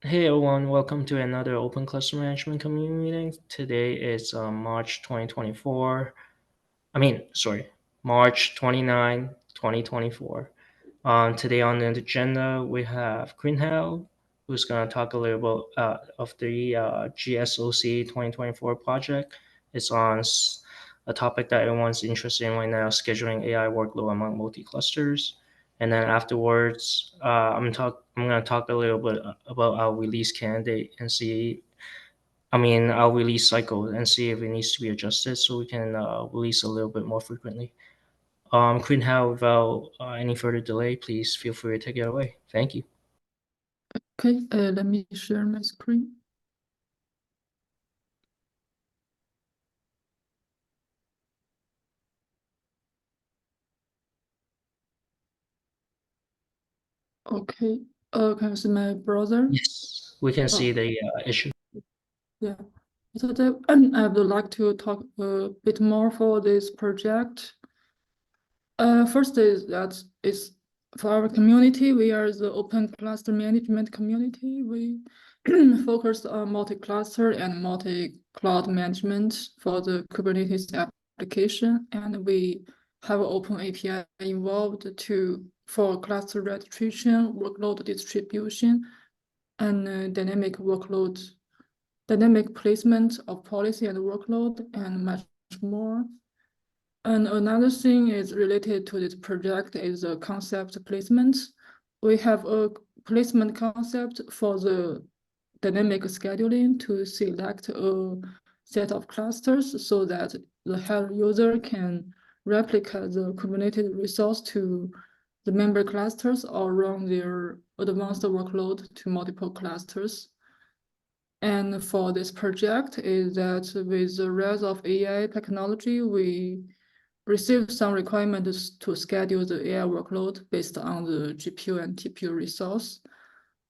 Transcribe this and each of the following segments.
Hey everyone, welcome to another Open Cluster Management Community meeting. Today is March 2024. March 29, 2024. Today on the agenda, we have Greenhell, who's going to talk a little bit of the GSoC 2024 project. It's on a topic that everyone's interested in right now, scheduling AI workload among multi-clusters. And then afterwards, I'm going to talk a little bit about our release candidate and see, our release cycle and see if it needs to be adjusted so we can release a little bit more frequently. Queen, how without any further delay, please feel free to take it away. Thank you. Okay, let me share my screen. Okay, can you see my browser? Yes, we can see the issue. Yeah. So I would like to talk a bit more for this project. First is that it's for our community. We are the open cluster management community. We focus on multi-cluster and multi-cloud management for the Kubernetes application, and we have an open API involved for cluster registration, workload distribution, and dynamic placement of policy and workload, and much more. And another thing is related to this project is the concept placement. We have a placement concept for the dynamic scheduling to select a set of clusters so that the head user can replicate the Kubernetes resource to the member clusters or run their advanced workload to multiple clusters. And for this project is that with the rise of AI technology, we receive some requirements to schedule the AI workload based on the GPU and TPU resource.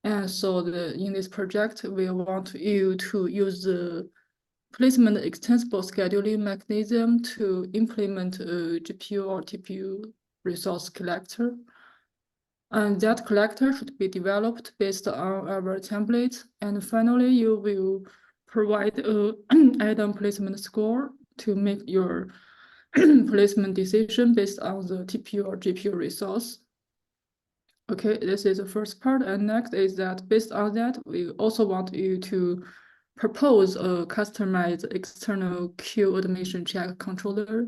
And so in this project, we want you to use the placement extensible scheduling mechanism to implement a GPU or TPU resource collector. And that collector should be developed based on our template. And finally, you will provide a add-on placement score to make your placement decision based on the TPU or GPU resource. Okay, this is the first part. And next is that based on that, we also want you to propose a customized external queue automation check controller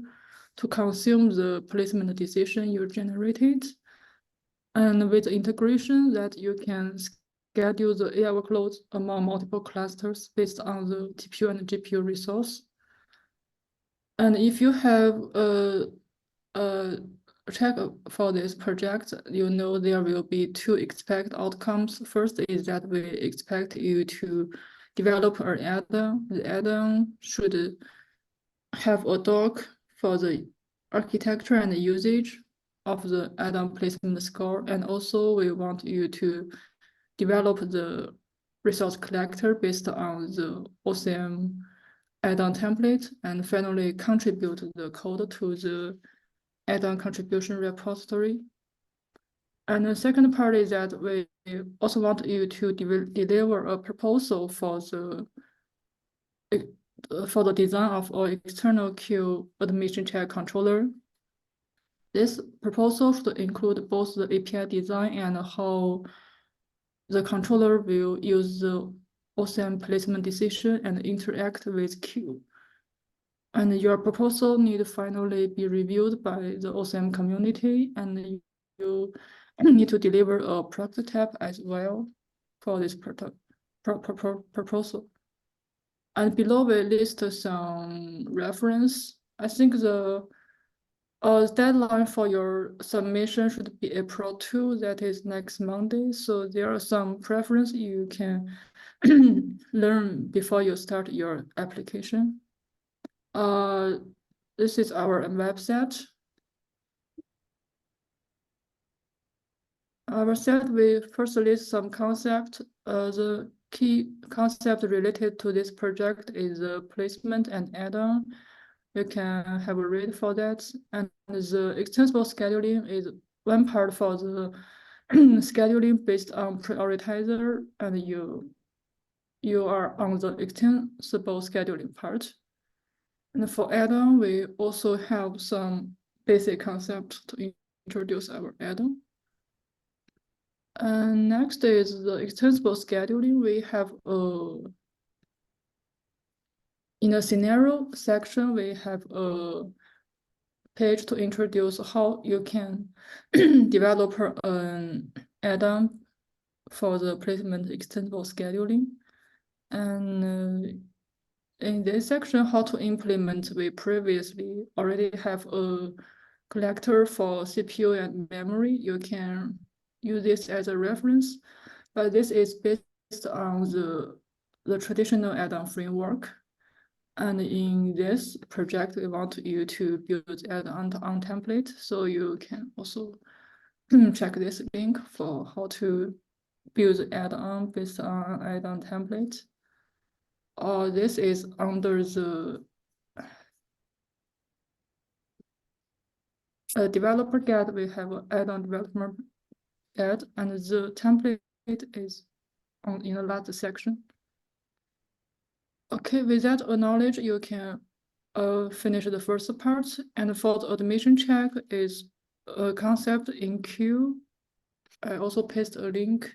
to consume the placement decision you generated. And with integration that you can schedule the AI workloads among multiple clusters based on the TPU and GPU resource. And if you have a check for this project, you know there will be two expected outcomes. First is that we expect you to develop an add-on. The add-on should have a doc for the architecture and the usage of the add-on placement score. And also we want you to develop the resource collector based on the OCM add-on template, and finally contribute the code to the add-on contribution repository. And the second part is that we also want you to deliver a proposal for the design of our external queue automation check controller. This proposal should include both the API design and how the controller will use the OCM placement decision and interact with queue. And your proposal need to finally be reviewed by the OCM community, and you need to deliver a prototype as well for this proposal. And below we list some reference. I think the deadline for your submission should be April 2, that is next Monday. So there are some preference you can learn before you start your application. This is our website. Our website, we first list some concept. The key concept related to this project is the placement and add-on. You can have a read for that. And the extensible scheduling is one part for the scheduling based on prioritizer, and you you are on the extensible scheduling part. And for add-on, we also have some basic concepts to introduce our add-on. And next is the extensible scheduling. We have in the scenario section, we have a page to introduce how you can develop an add-on for the placement extensible scheduling. And in this section, how to implement, we previously already have a collector for CPU and memory. You can use this as a reference, but this is based on the traditional add-on framework. And in this project, we want you to build add-on on template. So you can also check this link for how to build add-on based on add-on template. This is under the developer guide. We have an add-on developer guide, and the template is in the last section. Okay, with that knowledge, you can finish the first part. And for the automation check is a concept in Q. I also paste a link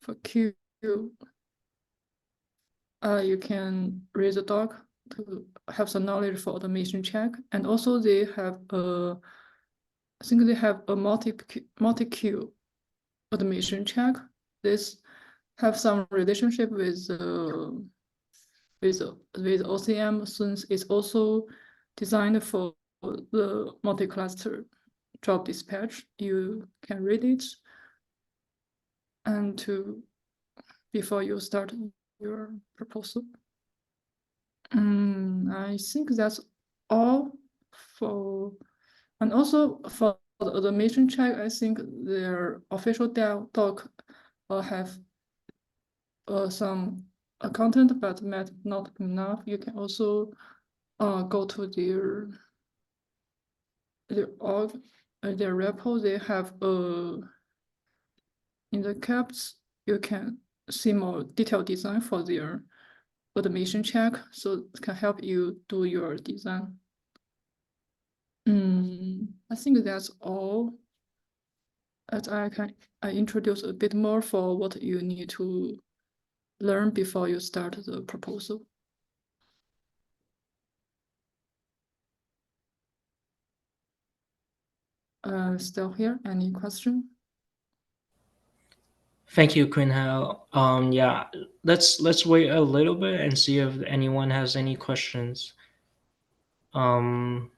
for Q. You can read the doc to have some knowledge for automation check. And also they have I think they have a multi-queue automation check. This have some relationship with OCM, since it's also designed for the multi-cluster job dispatch. You can read it and before you start your proposal. I think that's all for, and also for the automation check, I think their official doc have some content, but not enough. You can also go to their repo. They have in the caps, you can see more detailed design for their automation check, so it can help you do your design. I think that's all. As I introduce a bit more for what you need to learn before you start the proposal. Still here? Any question? Thank you, Quinhao. Yeah, let's wait a little bit and see if anyone has any questions. When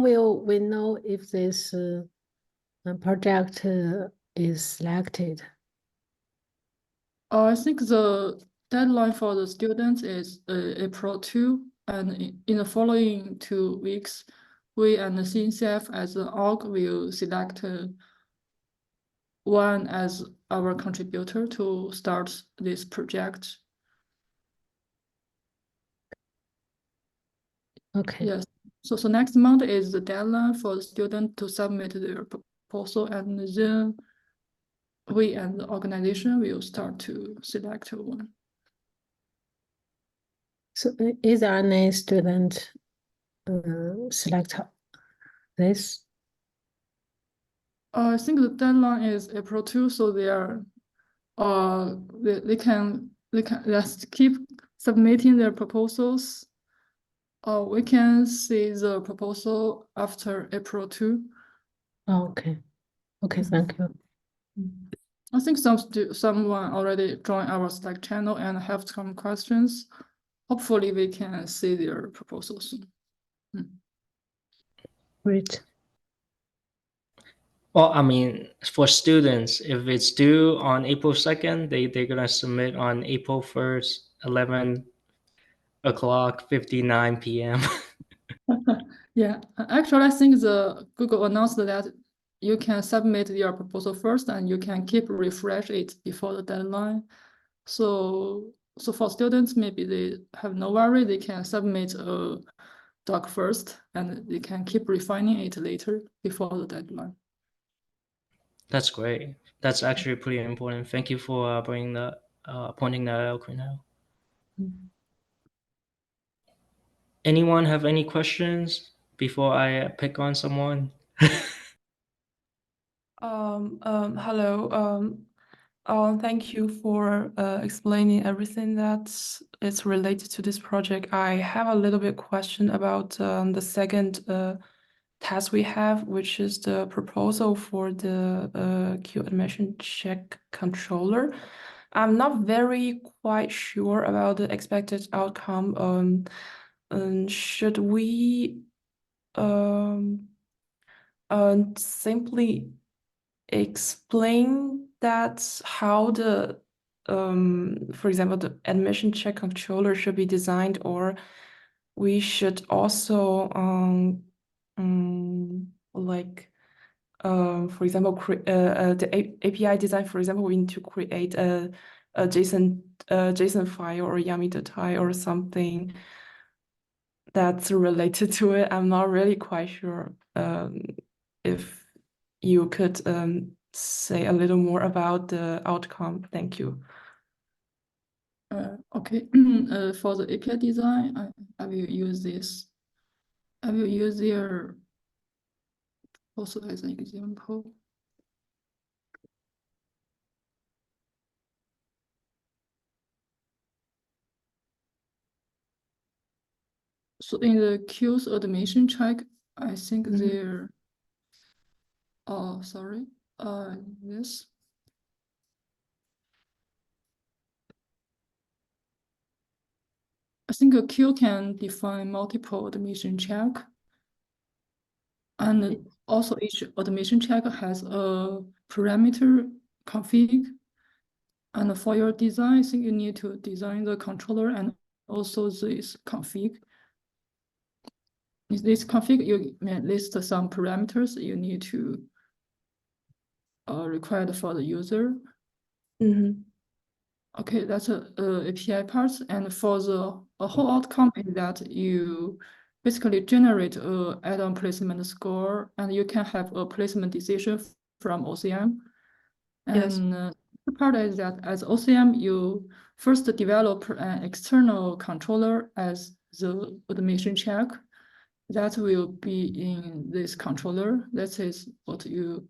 will we know if this project is selected? I think the deadline for the students is April 2, and in the following 2 weeks, we and the CNCF as an org will select one as our contributor to start this project. Okay. Yes. So next month is the deadline for the student to submit their proposal, and then we and the organization will start to select one. So is there any student select this? I think the deadline is April 2, so they are they can just keep submitting their proposals. We can see the proposal after April 2. Oh, okay. Okay, thank you. I think someone already joined our Slack channel and have some questions. Hopefully we can see their proposals soon. Great. Well, I mean, for students, if it's due on April 2nd, they're gonna submit on April 1st, 11 o'clock, 59 p.m. Yeah, actually, I think the Google announced that you can submit your proposal first, and you can keep refresh it before the deadline. So for students, maybe they have no worry. They can submit a doc first, and they can keep refining it later before the deadline. That's great. That's actually pretty important. Thank you for pointing that out, Cornell. Anyone have any questions before I pick on someone? Hello. Thank you for explaining everything that is related to this project. I have a little bit question about the second task we have, which is the proposal for the queue admission check controller. I'm not very quite sure about the expected outcome. Should we simply explain that how the for example the admission check controller should be designed, or we should also like for example the API design, for example we need to create a JSON file or YAML data or something that's related to it. I'm not really quite sure if you could say a little more about the outcome. Thank you. Okay, for the API design, I will use this. I will use their also as an example. So in the queues automation check, I think there, oh, sorry, this. I think a queue can define multiple automation check. And also each automation check has a parameter config. And for your design, I think you need to design the controller and also this config. This config, you may list some parameters you need to required for the user. Okay, that's a API part. And for the whole outcome is that you basically generate a add-on placement score, and you can have a placement decision from OCM. Yes. And the part is that as OCM, you first develop an external controller as the automation check that will be in this controller. That is what you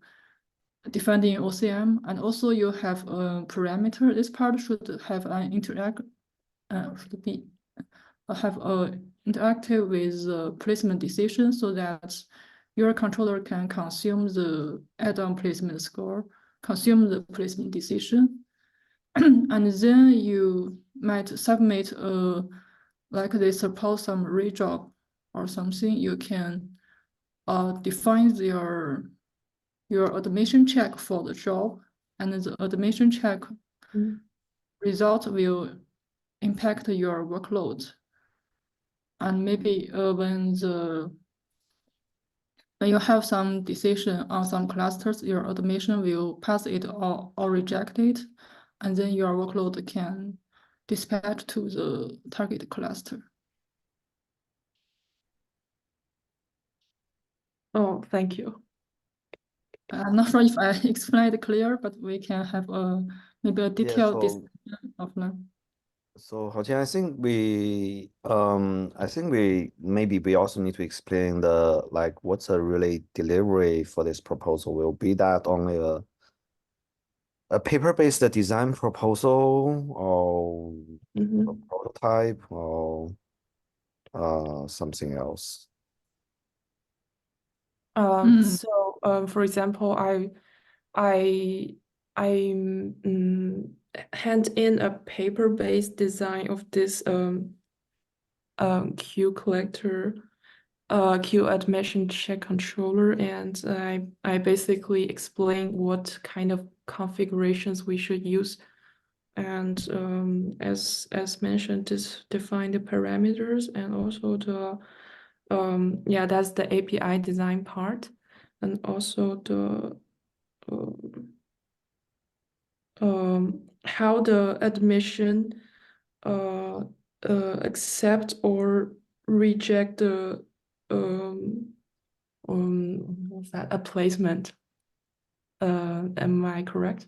defined in OCM. And also you have a parameter. This part should have an interactive with the placement decision so that your controller can consume the add-on placement score, consume the placement decision. And then you might submit like they suppose some rejob or something. You can define your automation check for the job, and the automation check result will impact your workload. And maybe when you have some decision on some clusters, your automation will pass it or reject it, and then your workload can dispatch to the target cluster. Oh, thank you. I'm not sure if I explained it clear, but we can have maybe a detailed discussion offline. So Haojian, I think we also need to explain what's a really delivery for this proposal. Will be that only a paper-based design proposal or a prototype or something else? So for example, I hand in a paper-based design of this queue collector, queue admission check controller, and I basically explain what kind of configurations we should use, and as mentioned, define the parameters and also the yeah, that's the API design part, and also the how the admission accept or reject the what's that, a placement Am I correct?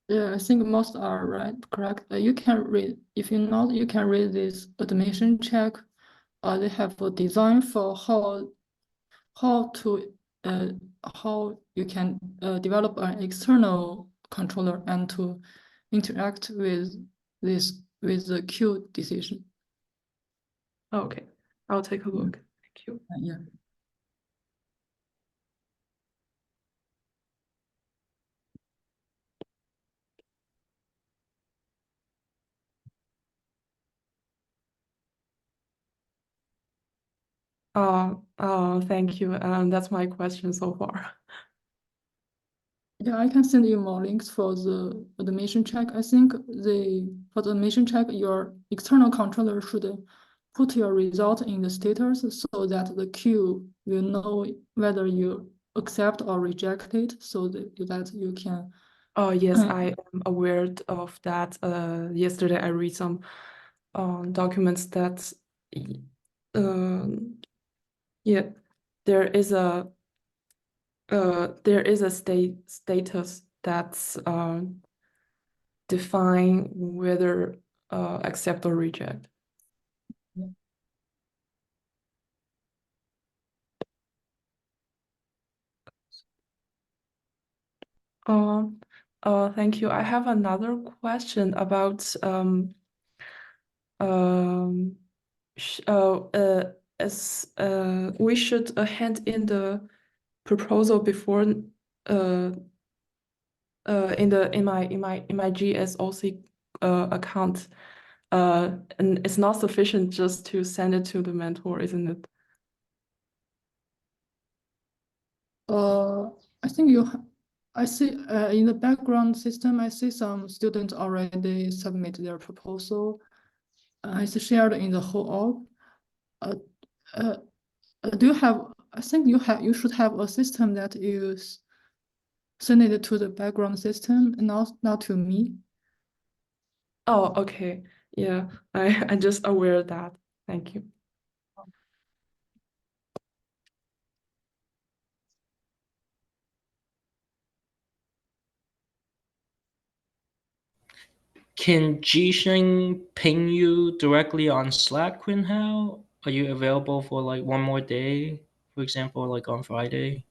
Yeah, I think most are right, correct. You can read, if you not, you can read this automation check. They have a design for how to how you can develop an external controller and to interact with this with the queue decision. Okay, I'll take a look. Thank you. Yeah. Thank you. That's my question so far. Yeah, I can send you more links for the automation check. I think for the automation check, your external controller should put your result in the status so that the queue will know whether you accept or reject it, so that you can. Oh yes, I am aware of that. Yesterday I read some documents that yeah, there is a status that's define whether accept or reject. Thank you. I have another question about as we should hand in the proposal before in my GSoC account. And it's not sufficient just to send it to the mentor, isn't it? I think I see in the background system, I see some students already submit their proposal. It's shared in the whole org. Do you have? I think you should have a system that you send it to the background system and not to me. Oh, okay. Yeah, I'm just aware of that. Thank you. Can Jisheng ping you directly on Slack, Quinhao? Are you available for like one more day, for example, like on Friday,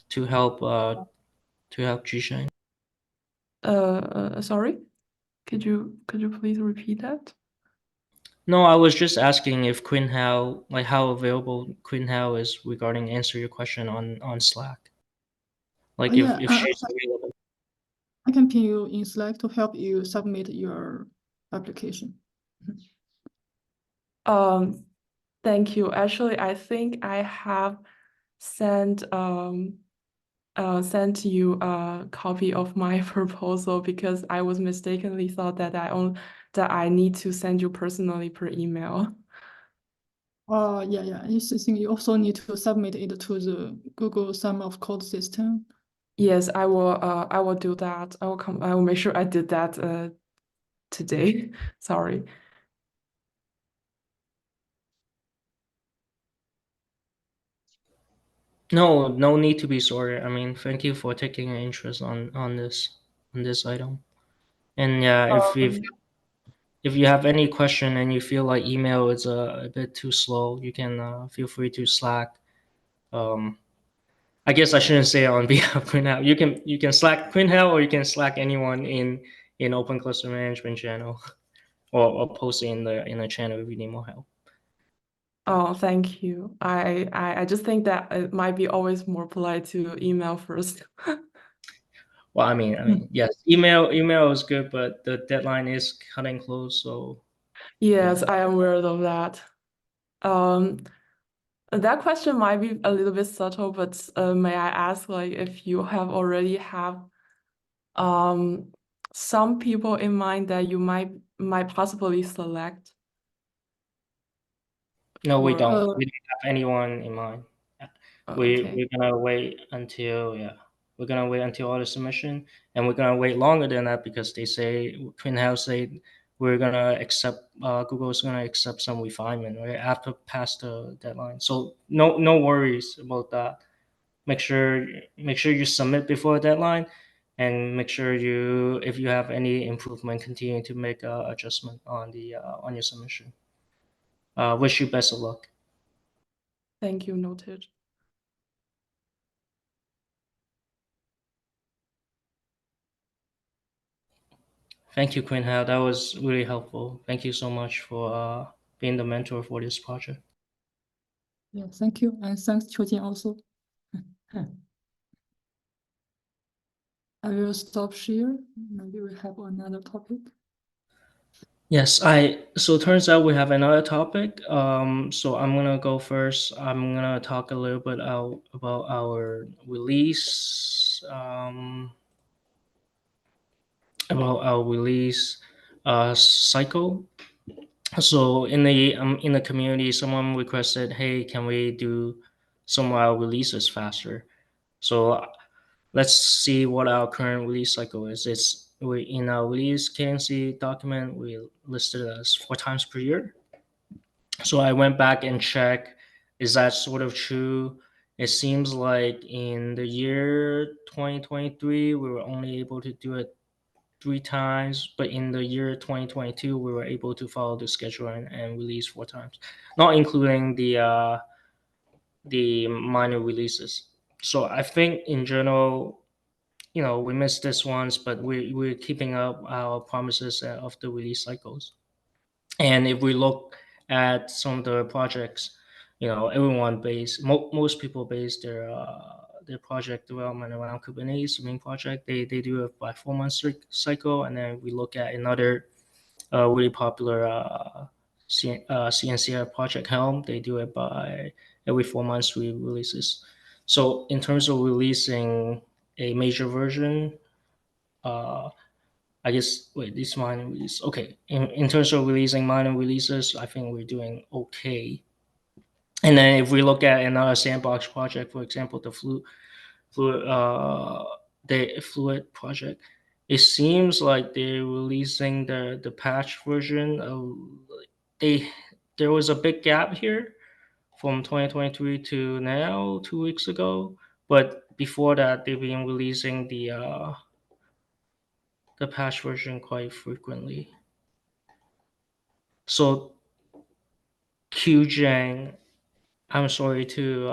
to help Jisheng? Sorry, could you please repeat that? No, I was just asking if Quinhao, like how available Quinhao is regarding answer your question on Slack. Like Yeah, if she's available. I can pin you in Slack to help you submit your application. Thank you. Actually, I think I have sent sent you a copy of my proposal because I was mistakenly thought that I need to send you personally per email. Yeah. I think you also need to submit it to the Google Sum of Code system. Yes, I will do that. I will make sure I did that today. Sorry. No need to be sorry. I mean, thank you for taking an interest on this item. And yeah, if you have any question and you feel like email is a bit too slow, you can feel free to Slack. I guess I shouldn't say it on behalf of Quinhao. You can Slack Quinhao or you can Slack anyone in Open Cluster Management channel or post it in the channel if you need more help. Oh, thank you. I just think that it might be always more polite to email first. Well, I mean, yes, email is good, but the deadline is cutting close, so Yes, I am aware of that. That question might be a little bit subtle, but may I ask, like, if you have already have some people in mind that you might possibly select? no, we Or don't. We don't have anyone in mind. okay. We're gonna wait until we're gonna wait until all the submission, and we're gonna wait longer than that because they say Twin House say we're gonna accept Google's gonna accept some refinement right after past the deadline. So no worries about that. Make sure you submit before the deadline, and make sure you, if you have any improvement, continue to make adjustment on the on your submission. Wish you best of luck. Thank you, noted. Thank you, Quinn Hao. That was really helpful. Thank you so much for being the mentor for this project. Yeah, thank you, and thanks Qiujin also. I will stop share. Maybe we have another topic. Yes, so turns out we have another topic. So I'm gonna go first. I'm gonna talk a little bit about our release. About our release cycle. So in the community, someone requested, "Hey, can we do some of our releases faster?" So let's see what our current release cycle is. In our release KNC document, we listed it as 4 times per year. So I went back and checked, is that sort of true? It seems like in the year 2023, we were only able to do it 3 times, but in the year 2022, we were able to follow the schedule and release 4 times, not including the minor releases. So I think in general, we missed this once, but we're keeping up our promises of the release cycles. And if we look at some of the projects, everyone most people base their project development around Kubernetes. The main project, they do it by 4 month cycle, and then we look at another really popular CNCF project Helm. They do it by every 4 months releases. So in terms of releasing a major version, I guess these minor releases. Okay, in terms of releasing minor releases, I think we're doing okay. And then if we look at another sandbox project, for example, the Fluid project, it seems like they're releasing the patch version of there was a big gap here from 2023 to now, 2 weeks ago. But before that, they've been releasing the patch version quite frequently. So Qjang, I'm sorry to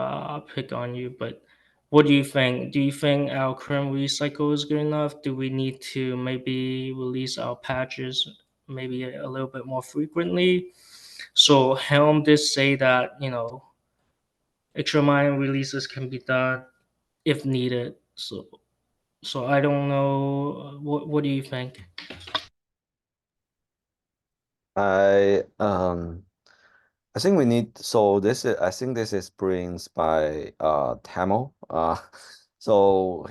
pick on you, but what do you think? Do you think our current release cycle is good enough? Do we need to maybe release our patches maybe a little bit more frequently? So Helm did say that, extra minor releases can be done if needed. So I don't know. What do you think? I think we need, so I think this is brings by Tamil. So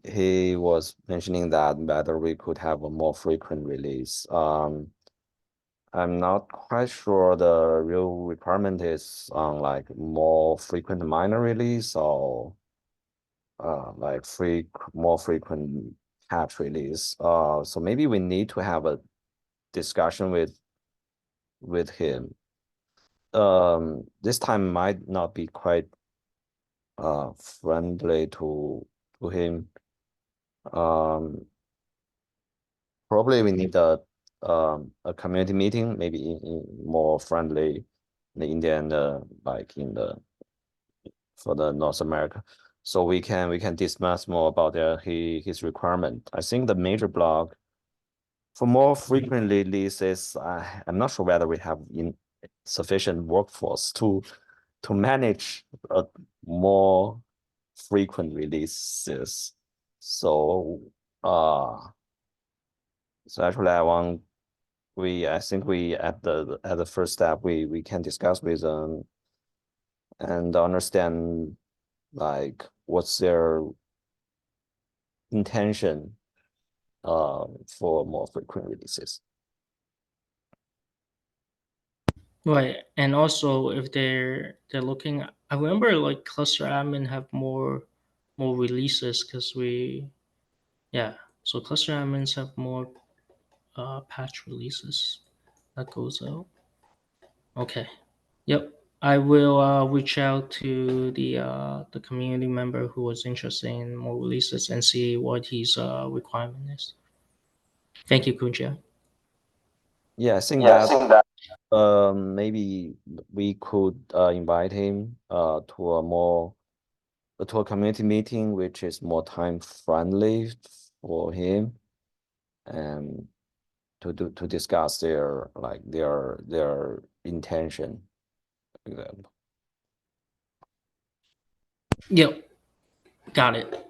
he was mentioning that whether we could have a more frequent release. I'm not quite sure the real requirement is on like more frequent minor release or like more frequent patch release. So maybe we need to have a discussion with him. This time might not be quite friendly to him. Probably we need a community meeting, maybe in more friendly in India and like for the North America, so we can discuss more about his requirement. I think the major block for more frequent releases, I'm not sure whether we have sufficient workforce to manage more frequent releases. So actually I think we at the first step we can discuss with them and understand like what's their intention for more frequent releases. Right, and also if they're looking, I remember like cluster admin have more releases because so cluster admins have more patch releases that goes out. Okay. Yep. I will reach out to the community member who was interested in more releases and see what his requirement is. Thank you, Kunja. Yeah, I think that maybe we could invite him to a community meeting which is more time friendly for him, and to discuss their intention, for example. Yep. Got it.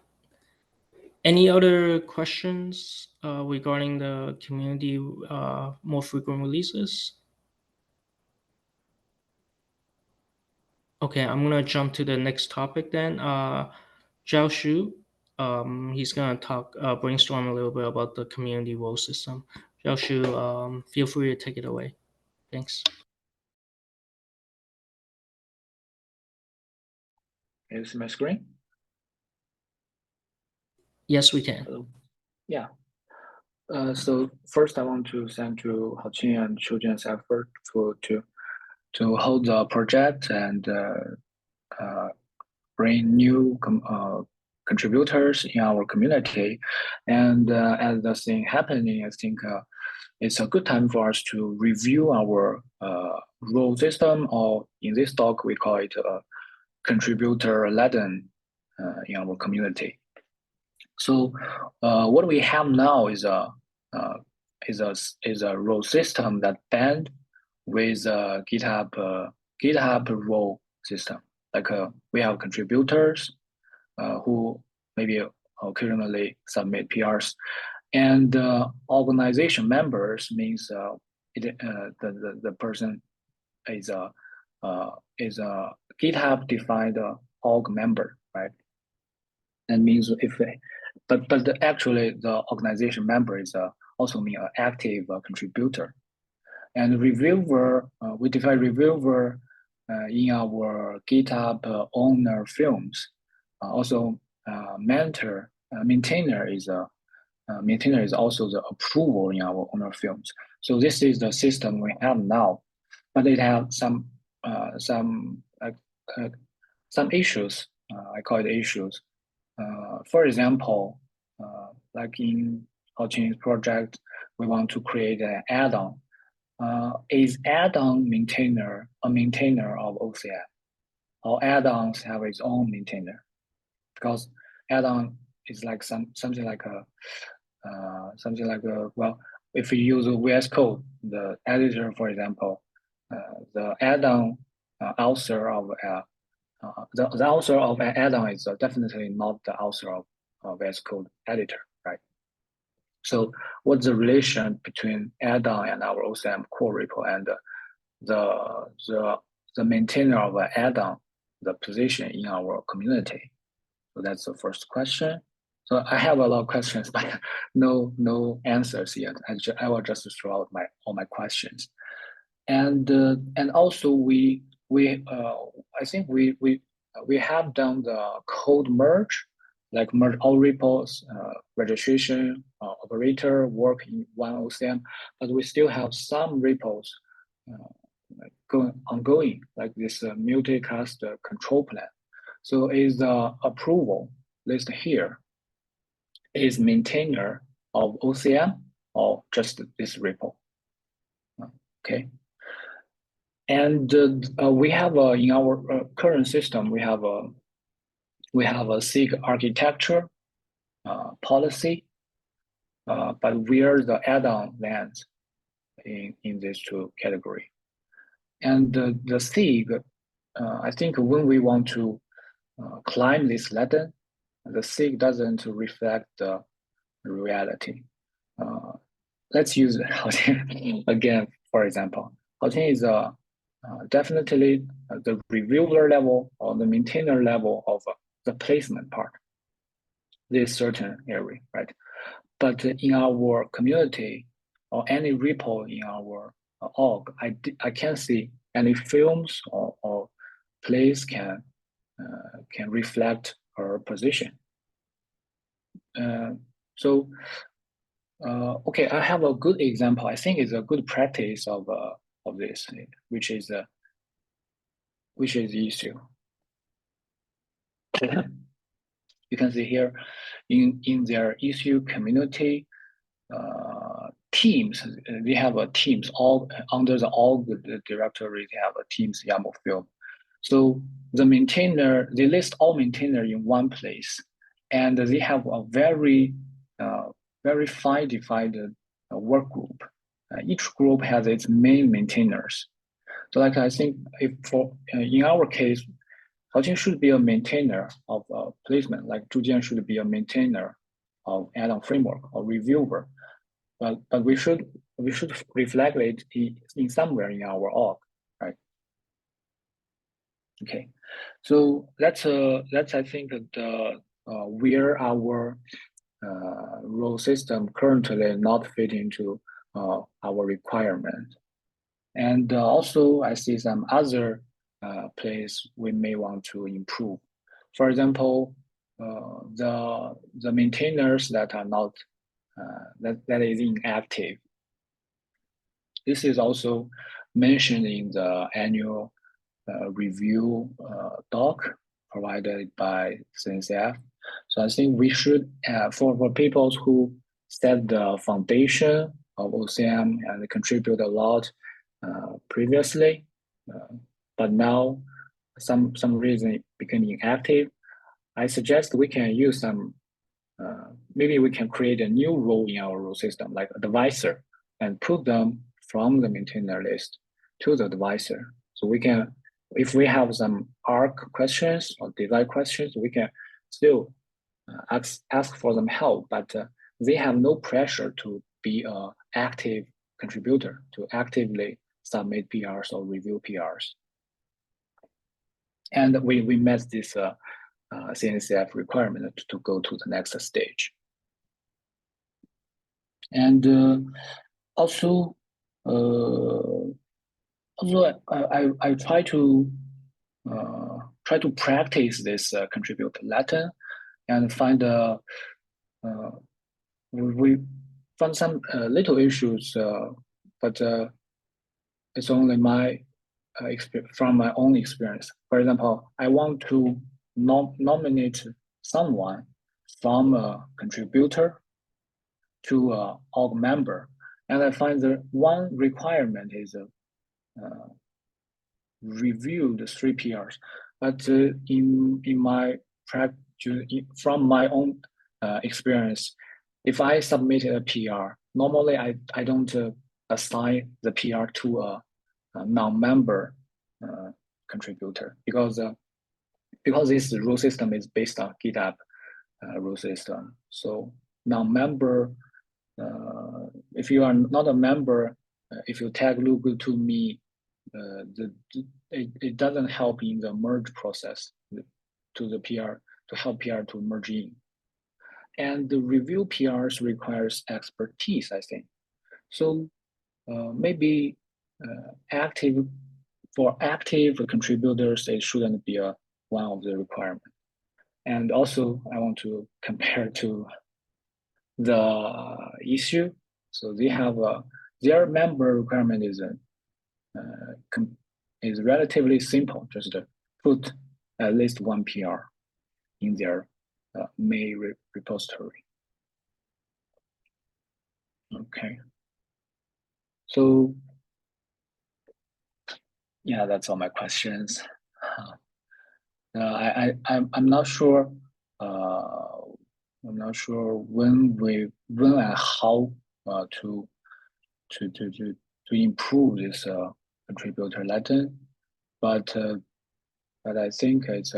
Any other questions regarding the community more frequent releases? Okay, I'm gonna jump to the next topic then. Zhao Shu, he's gonna talk, brainstorm a little bit about the community role system. Zhao Shu, feel free to take it away. Thanks. Can you see my screen? Yes, we can. Hello. Yeah. So first, I want to thank to Haoqing and Shoujian's effort to hold the project and bring new contributors in our community. And as the thing happening, I think it's a good time for us to review our role system, or in this talk we call it contributor laden in our community. So what we have now is a role system that band with a GitHub role system. Like we have contributors who maybe occasionally submit PRs, and organization members means the person is a GitHub defined org member, right? That means actually the organization member is also mean an active contributor. And reviewer, we define reviewer in our GitHub owner films. Also, maintainer is also the approval in our owner films. So this is the system we have now, but it has some issues. I call it issues. For example, like in Haoqing's project, we want to create an add-on. Is add-on maintainer a maintainer of OCM? Or add-ons have its own maintainer? Because add-on is like something like a well, if you use VS Code, the editor, for example, the add-on author of the author of an add-on is definitely not the author of VS Code editor, right? So what's the relation between add-on and our OCM core repo, and the maintainer of an add-on, the position in our community? So that's the first question. So I have a lot of questions, but no answers yet. I will just throw out all my questions, and also I think we have done the code merge, like merge all repos, registration, operator work in one OCM, but we still have some repos ongoing, like this multicast control plan. So is the approval list here is maintainer of OCM or just this repo? Okay. And we have in our current system, we have a SIG architecture policy, but where the add-on lands in these two categories. And the SIG, I think when we want to climb this ladder, the SIG doesn't reflect the reality. Let's use Haoqing again, for example. Haoqing is definitely the reviewer level or the maintainer level of the placement part, this certain area, right? But in our community or any repo in our org, I can't see any films or place can reflect her position. So Okay, I have a good example. I think it's a good practice of this, which is issue. You can see here in their issue community teams, they have a teams all under the org directory. They have a teams YAML field. So the maintainer, they list all maintainer in one place, and they have a very fine defined work group. Each group has its main maintainers. So like I think if for in our case, Haojing should be a maintainer of placement, like Zhujian should be a maintainer of add-on framework or reviewer. But we should reflect it in somewhere in our org, right? Okay, so that's I think the where our role system currently not fit into our requirement. And also I see some other place we may want to improve. For example, the maintainers that are not that is inactive. This is also mentioned in the annual review doc provided by CNCF. So I think we should, for people who set the foundation of OCM and contribute a lot previously, but now some reason became inactive, I suggest we can use some, maybe we can create a new role in our role system, like advisor, and put them from the maintainer list to the advisor. So we can, if we have some ARC questions or design questions, we can still ask for them help, but they have no pressure to be an active contributor, to actively submit PRs or review PRs. And we met this CNCF requirement to go to the next stage. And also I try to practice this contributor Latin and find we found some little issues, but it's only my from my own experience. For example, I want to nominate someone from a contributor to an org member, and I find that one requirement is review the 3 PRs. But in my practice, from my own experience, if I submit a PR, normally I don't assign the PR to a non-member contributor because this rule system is based on GitHub rule system. So non-member, if you are not a member, if you tag look to me, it doesn't help in the merge process to the PR, to help PR to merge in. And the review PRs requires expertise, I think. So maybe active contributors, it shouldn't be one of the requirements. And also I want to compare to the issue. So they have their member requirement is relatively simple, just to put at least one PR in their main repository. Okay. So yeah, that's all my questions. I'm not sure. I'm not sure when and how to improve this contributor Latin, but I think it's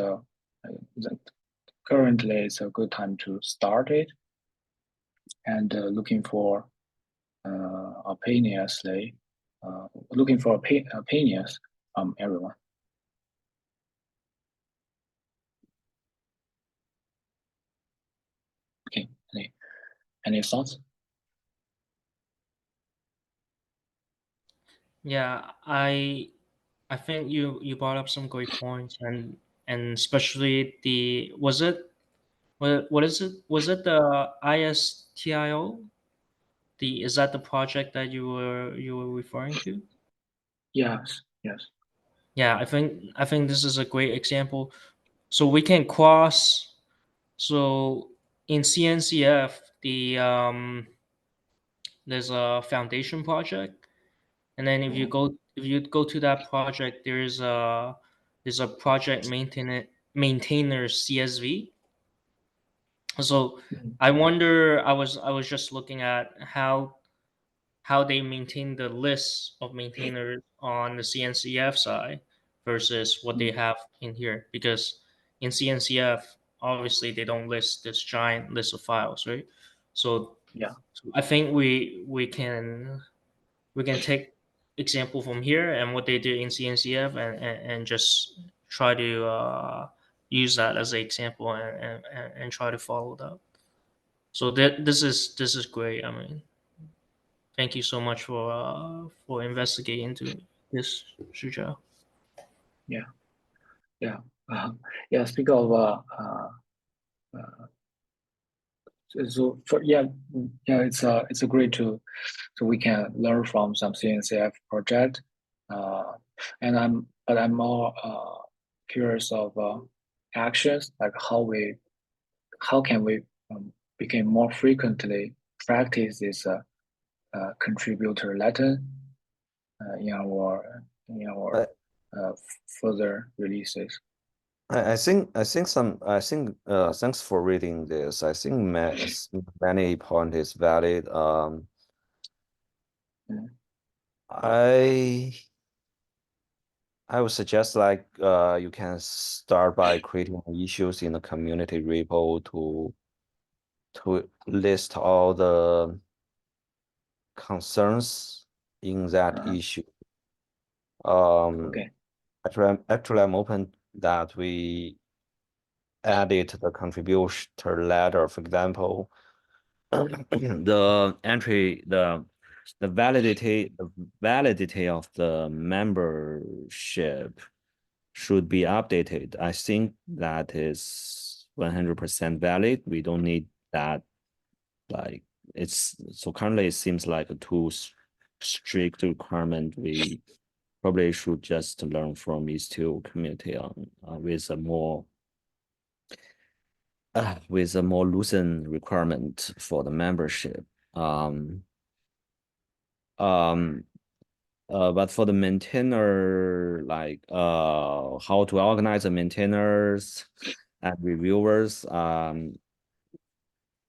currently it's a good time to start it, and looking for opinions from everyone. Okay, any thoughts? Yeah, I think you brought up some great points, and especially the what is it? Was it the ISTIO? is that the project that you were referring to? Yes. Yeah, I think this is a great example. So we can cross. So in CNCF, there's a foundation project, and then if you go to that project, there's a project maintainer CSV. So Mm. I wonder. I was just looking at how they maintain the list of maintainers on the CNCF side versus what they have in here. Because in CNCF, obviously they don't list this giant list of files, right? So Yeah. I think we can take example from here and what they did in CNCF and just try to use that as an example and try to follow that. So this is great. I mean, thank you so much for investigating into this, Shuja. Yeah. Yeah. Speak of so for it's a great to so we can learn from some CNCF project, and I'm more curious of actions like how can we become more frequently practice this contributor letter in our I, further releases. I think thanks for reading this. I think many point is valid. Mm. I would suggest like you can start by creating issues in the community repo to list all the concerns in that issue. Okay. Actually, I'm open that we edit the contributor letter, for example, the entry, the validity of the membership should be updated. I think that is 100% valid. We don't need that. Like it's so currently it seems like a too strict requirement. We probably should just learn from these two community on with a more loosened requirement for the membership. But for the maintainer, like how to organize the maintainers and reviewers,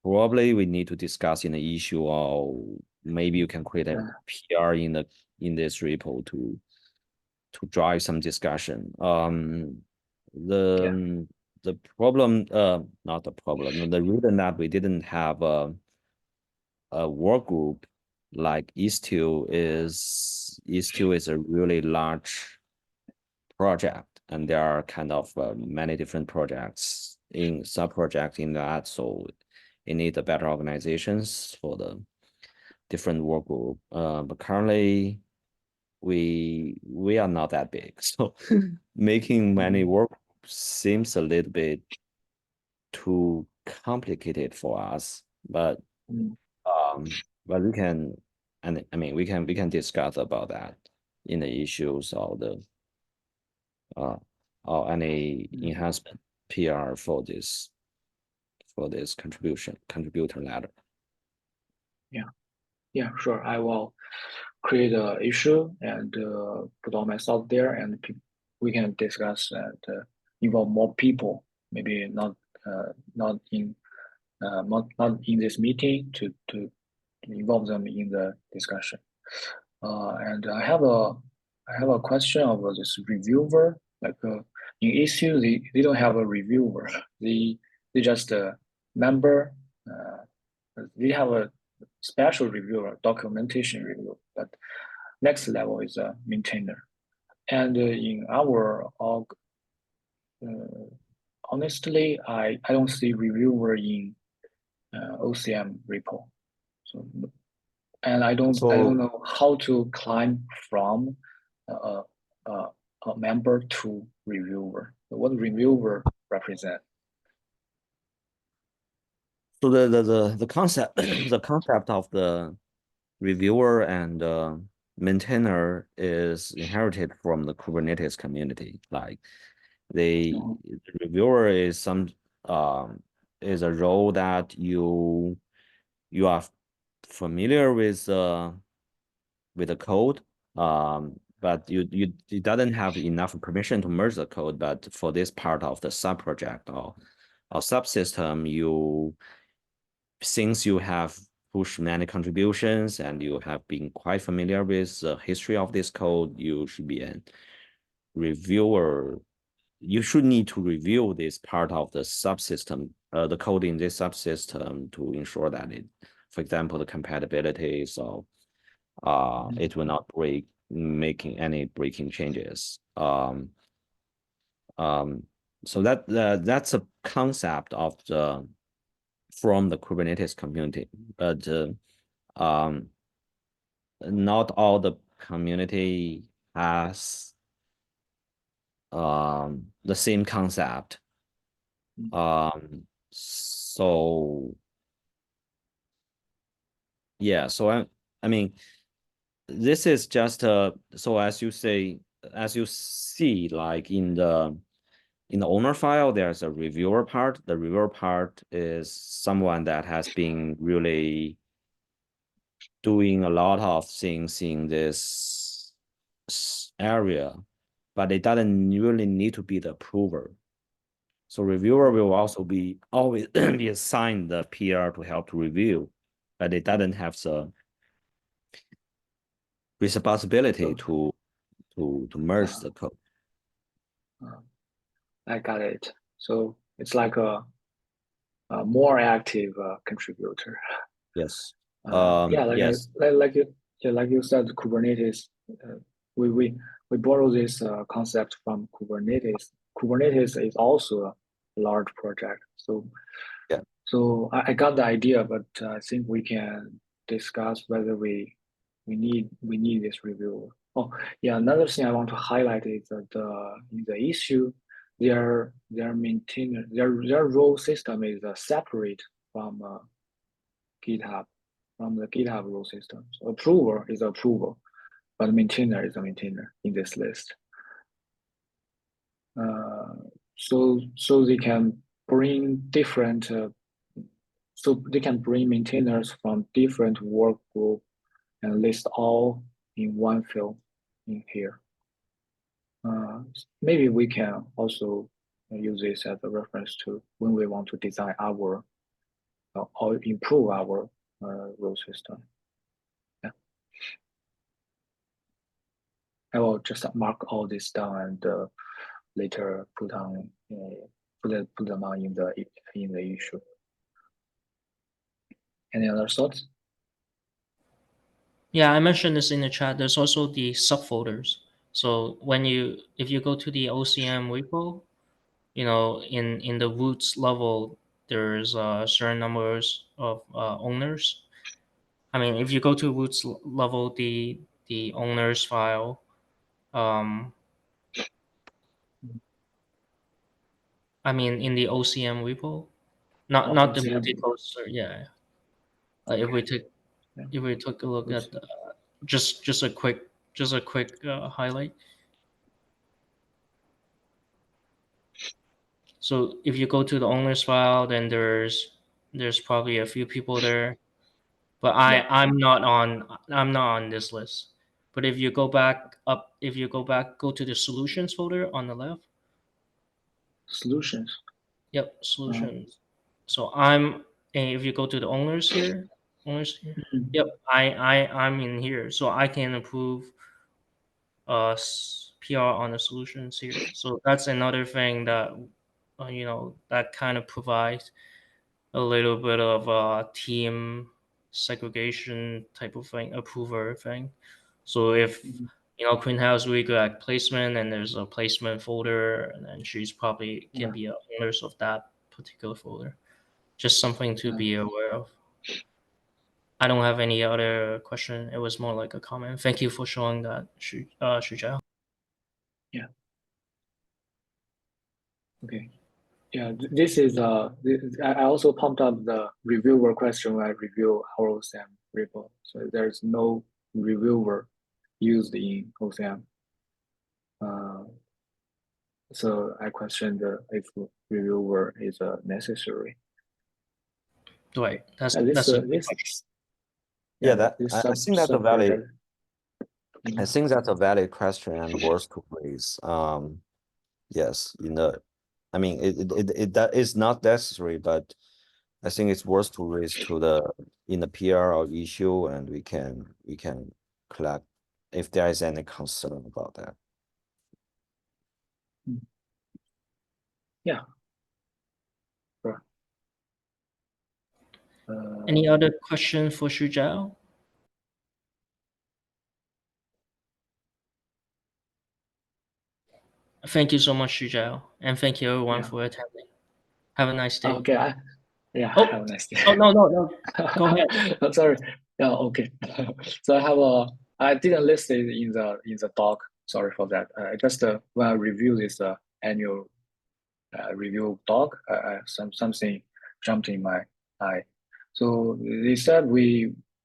probably we need to discuss in the issue, or maybe you can create a PR in this repo to drive some discussion. The problem, not the problem, the reason that we didn't have a work group like Istio is a really large project, and there are kind of many different projects in sub-project in that, so it need a better organizations for the different work group. But currently we are not that big, so making many work groups seems a little bit too complicated for us. But we can, and I mean we can discuss about that in the issues of the or any enhancement PR for this contributor ladder. Yeah, sure. I will create an issue and put all my thoughts there, and we can discuss and involve more people. Maybe not in this meeting to involve them in the discussion. And I have a question about this reviewer. Like in issue, they don't have a reviewer. They just a member. They have a special reviewer, documentation reviewer. But next level is a maintainer. And in our org, honestly, I don't see reviewer in OCM repo. So, and I don't know how to climb from a member to reviewer. What reviewer represent? So the concept the concept of the reviewer and maintainer is inherited from the Kubernetes community. Like the reviewer is is a role that you are familiar with the code, but you doesn't have enough permission to merge the code. But for this part of the sub project or subsystem, since you have pushed many contributions and you have been quite familiar with the history of this code, you should be a reviewer. You should need to review this part of the subsystem, the code in this subsystem to ensure that for example, the compatibility, so it will not making any breaking changes. So that's a concept of from the Kubernetes community, but not all the community has the same concept. So yeah, so I mean, this is just so as you see, like in the owner file, there's a reviewer part. The reviewer part is someone that has been really doing a lot of things in this area, but it doesn't really need to be the approver. So reviewer will also be always be assigned the PR to help to review, but it doesn't have the responsibility to merge the code. I got it. So it's like a more active contributor. Yes. Yeah, yes. Like you said, Kubernetes. We borrow this concept from Kubernetes. Kubernetes is also a large project. So yeah. So I got the idea, but I think we can discuss whether we need this review. Oh yeah, another thing I want to highlight is that in the issue, their maintainer their role system is separate from GitHub, from the GitHub role system. So approver is approver, but maintainer is a maintainer in this list. So they can bring different. So they can bring maintainers from different work group and list all in one field in here. Maybe we can also use this as a reference to when we want to design our or improve our role system. Yeah. I will just mark all this down and later put them on in the issue. Any other thoughts? Yeah, I mentioned this in the chat. There's also the subfolders. So if you go to the OCM repo, in the roots level, there's certain numbers of owners. I mean, if you go to roots level, the owners file, I mean, in the OCM repo, not the multi-cluster. Yeah. Okay. If we took a look at just a quick highlight. So if you go to the owners file, then there's probably a few people there, but I'm not on this list. But if you go back, go to the solutions folder on the left. Solutions. Yep, solutions. So if you go to the owners here, yep, I'm in here, so I can approve PR on the solutions here. So that's another thing that that kind of provides a little bit of team segregation type of thing, approver thing. So if Queen has really good at placement and there's a placement folder, and then she's probably can be owners of that particular folder. Just something to be aware of. I don't have any other question. It was more like a comment. Thank you for showing that, Shuzhao. Yeah. Okay. Yeah, this is I also pumped up the reviewer question when I review our OSM repo. So there's no reviewer used in OCM. So I questioned if reviewer is necessary. Right. That's And that's a this good this question. Yeah, this I think that's a valid. sub-project. I think that's a valid question and worth to raise. Yes, I mean, that is not necessary, but I think it's worth to raise in the PR or issue, and we can collect if there is any concern about that. Yeah. Sure. Any other question for Shuzhao? Thank you so much, Shuzhao, and thank you everyone Yeah. for attending. Have a nice day. Okay. Yeah. Oh. Have a nice day. Oh, no. Go ahead. I'm sorry. Yeah. Okay. So I didn't list it in the doc. Sorry for that. I just when I review this annual review doc, something jumped in my eye. So they said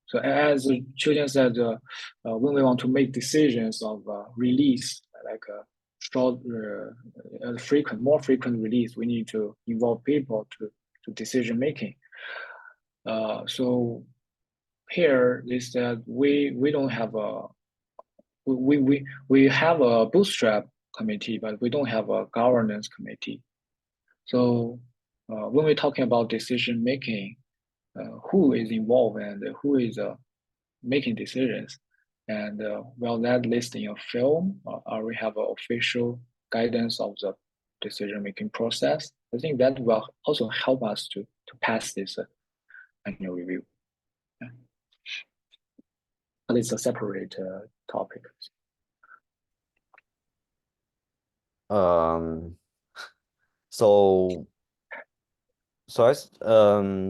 so as Children said, when we want to make decisions of release, like short, more frequent release, we need to involve people to decision making. So here they said we don't have we have a bootstrap committee, but we don't have a governance committee. So when we're talking about decision making, who is involved and who is making decisions, and will that list in a film, or we have an official guidance of the decision making process? I think that will also help us to pass this annual review. Yeah. But it's a separate topic.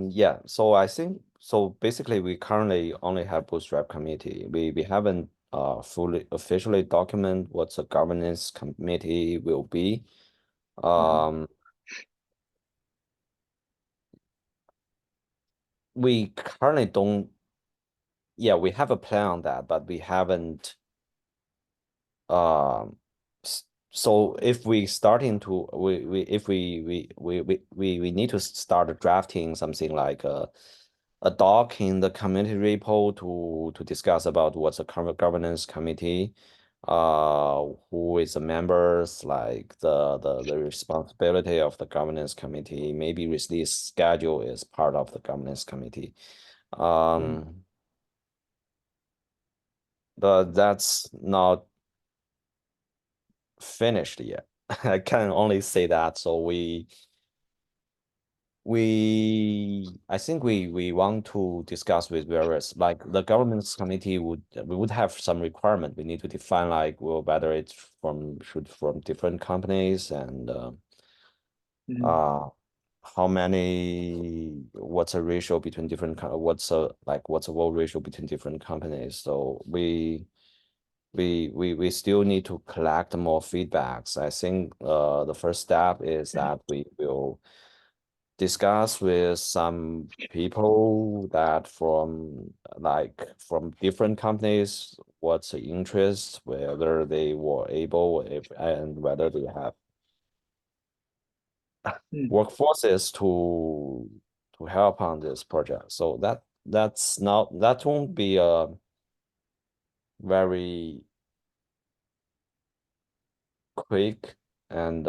Yeah, so I think basically we currently only have bootstrap committee. We haven't fully officially document what the governance committee will be. We currently don't. Yeah, we have a plan on that, but we haven't. So if we starting to we need to start drafting something like a doc in the community repo to discuss about what's the current governance committee, who is the members, like the responsibility of the governance committee. Maybe release schedule is part of the governance committee. But that's not finished yet. I can only say that. So I think we want to discuss with various, like the governance committee we would have some requirement. We need to define like, well, whether it's from different companies, and how many, what's a ratio between different, what's a vote ratio between different companies. So we still need to collect more feedbacks. I think the first step is that we will discuss with some people that from different companies, what's the interest, whether they were able, and whether they have workforces to help on this project. So that won't be a very quick, and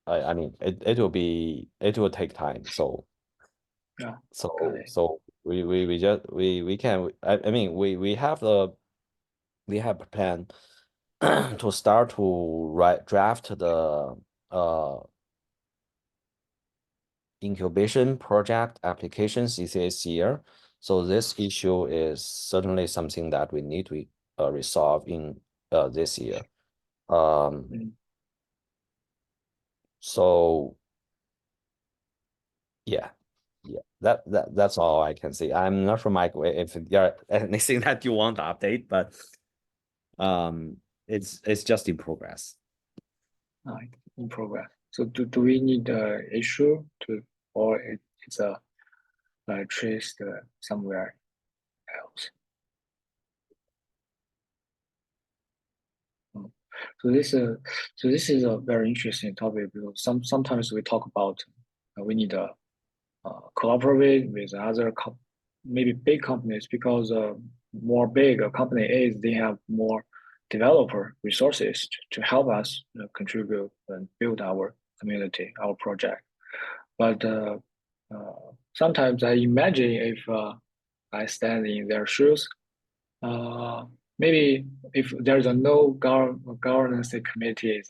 I mean it will take time. So Yeah. We have a plan to start to draft the incubation project applications this year. So this issue is certainly something that we need to resolve in this year. So yeah, that's all I can say. I'm not sure, Mike, if there anything that you want to update, but it's just in progress. In progress. So do we need the issue to, or it's traced somewhere else. So this is a very interesting topic because sometimes we talk about we need to cooperate with other maybe big companies because more big a company is, they have more developer resources to help us contribute and build our community, our project. But sometimes I imagine if I stand in their shoes, maybe if there's a no governance committee is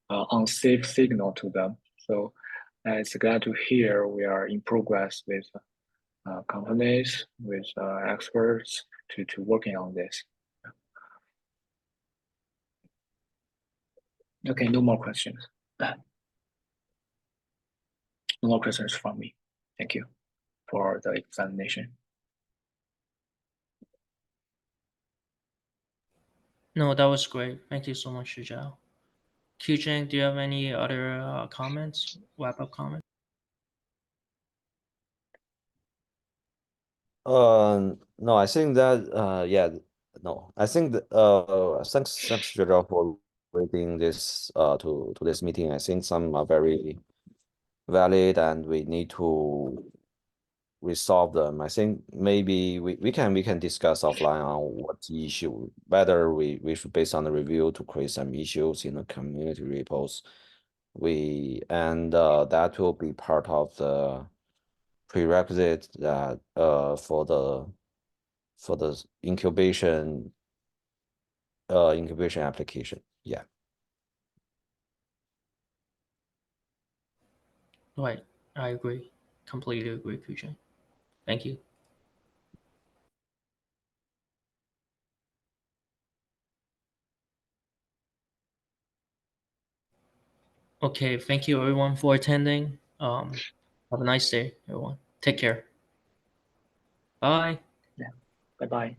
a unsafe signal to them. So it's glad to hear we are in progress with companies, with experts to working on this. Okay, no more questions. No more questions from me. Thank you for the examination. No, that was great. Thank you so much, Zhao. Qijing, do you have any other comments, wrap-up comments? No, I think that yeah, no, I think that thanks Zhao for reading this to this meeting. I think some are very valid and we need to resolve them. I think maybe we can discuss offline on what issue, whether we should based on the review to create some issues in the community repos. That will be part of the prerequisite that for the incubation application. Yeah. Right, I agree. Completely agree, Qijing. Thank you. Okay, thank you everyone for attending. Have a nice day, everyone. Take care. Bye. Yeah. Bye bye.